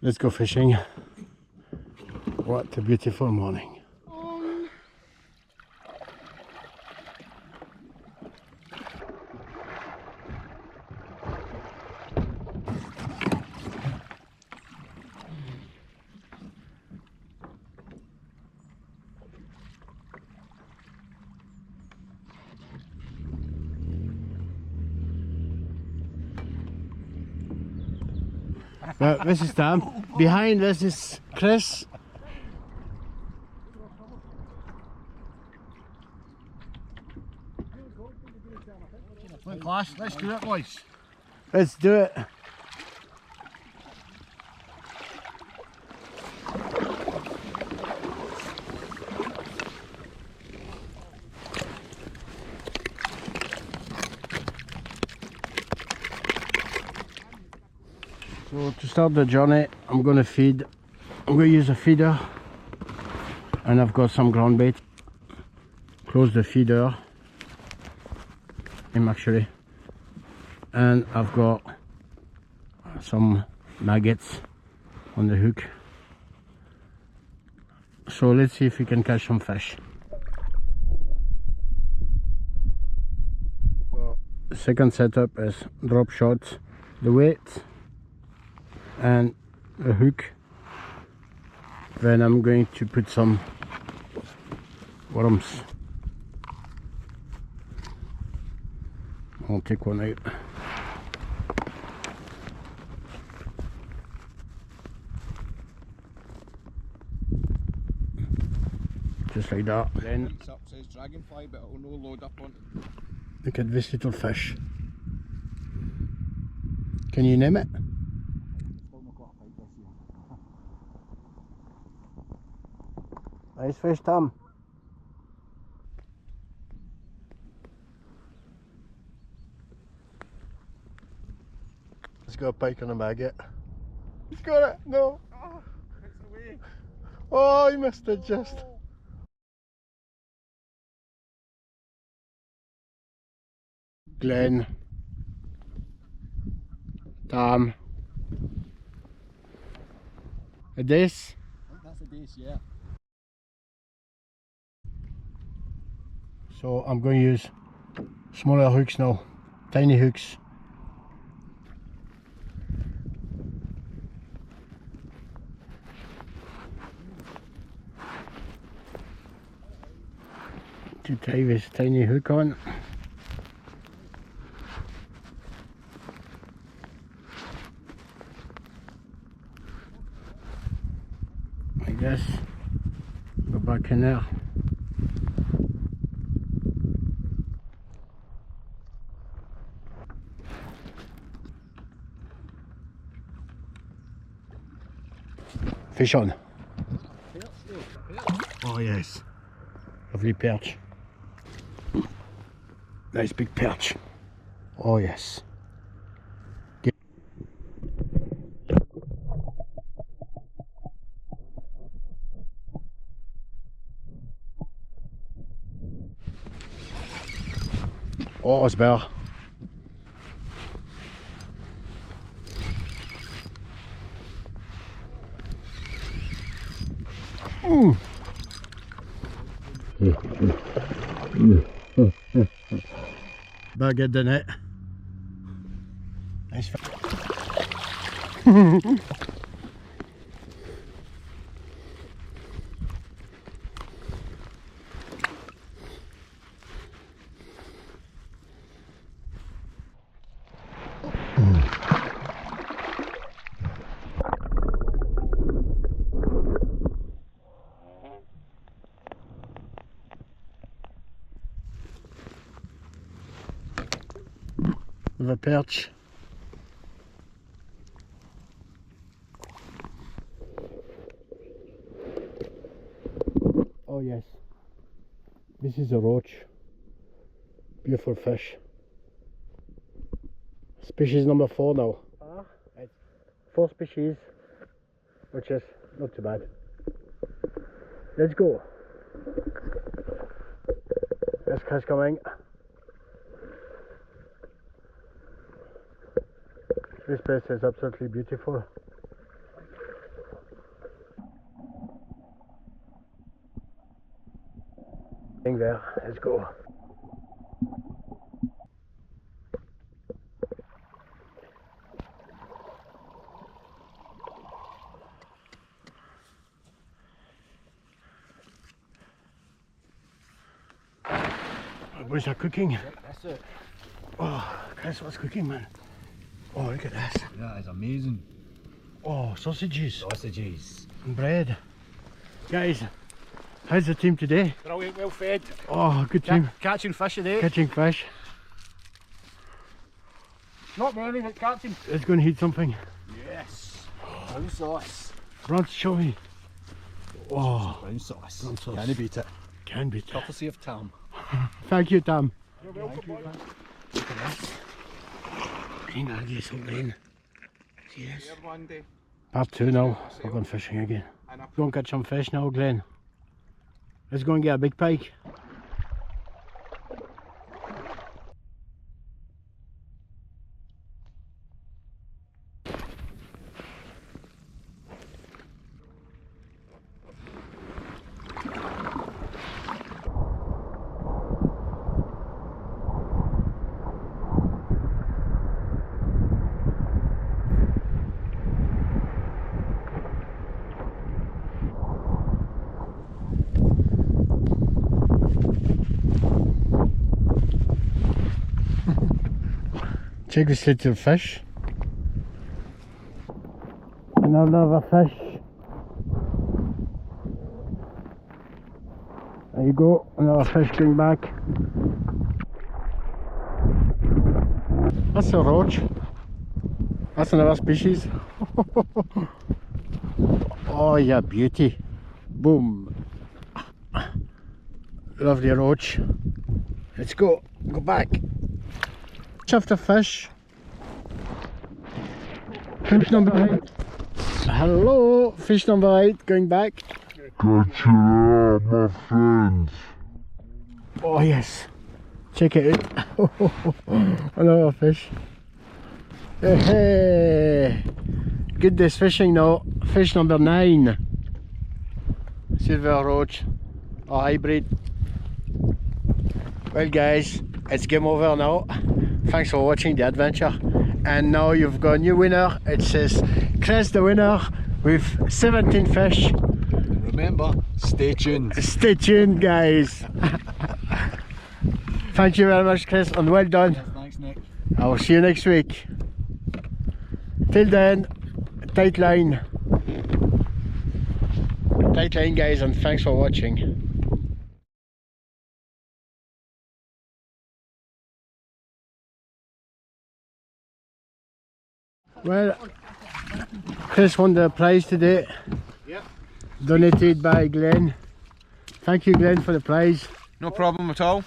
Let's go fishing. What a beautiful morning. This is Tom. Behind this is Chris. Right, class, let's do it, boys. Let's do it. So to start the journey, I'm going to use a feeder, and I've got some ground bait. Close the feeder, actually, and I've got some maggots on the hook. So let's see if we can catch some fish. So the second setup is drop shot, the weight and a hook. Then I'm going to put some worms. I'll take one out. Just like that. Then Up says dragonfly, but it'll no load up on it. Look at this little fish. Can you name it? Nice fish, Tom. He's got a pike on a maggot. He's got it! No! Oh, it's away. Oh, he missed it just. Glenn. Tom. A dace? I think that's a dace, yeah. So I'm going to use smaller hooks now, tiny hooks. To tie this tiny hook on. Like this. Go back in there. Fish on. Oh yes, lovely perch. Nice big perch. Oh yes. Oh, it's better. Bag it in it. Nice. With a perch. Oh yes, this is a roach. Beautiful fish. Species number 4 now. It's 4 species, which is not too bad. Let's go. There's Chris coming. This place is absolutely beautiful. Thing there, let's go. Where's that cooking? That's it. Oh, Chris, what's cooking, man? Oh, look at this. That is amazing. Oh, sausages Sausages. and bread. Guys, how's the team today? Brilliant, well fed. Oh, good team. Catching fish today. Catching fish. Not many, but catching. Let's go and eat something. Yes. Brown sauce. Brown show me. Oh, Brown sauce. Brown sauce. Can you beat it? can be tough. Courtesy of Tam. Thank you, Tom. You're welcome, boy. Look at this. Green algae, so green. See this? Here one day. Part 2 now. We're going fishing again. Go and catch some fish now, Glenn. Let's go and get a big pike. Check this little fish. Another fish. There you go, another fish going back. That's a roach. That's another species. Oh yeah, beauty. Boom. Lovely roach. Let's go back. After fish. Fish number 8. Hello, fish number 8 going back. Catch it out, my friends. Oh yes, check it out. Another fish. Hey, good this fishing now. Fish number 9. Silver roach, a hybrid. Well guys, it's game over now. Thanks for watching the adventure. And now you've got a new winner. It says Chris the winner with 17 fish. And remember, stay tuned. Stay tuned guys. Thank you very much Chris and well done. Yes, thanks, Nick. I will see you next week. Till then, tight line. Tight line guys, and thanks for watching. Well, Chris won the prize today. Yep. Donated by Glenn. Thank you Glenn for the prize. No problem at all.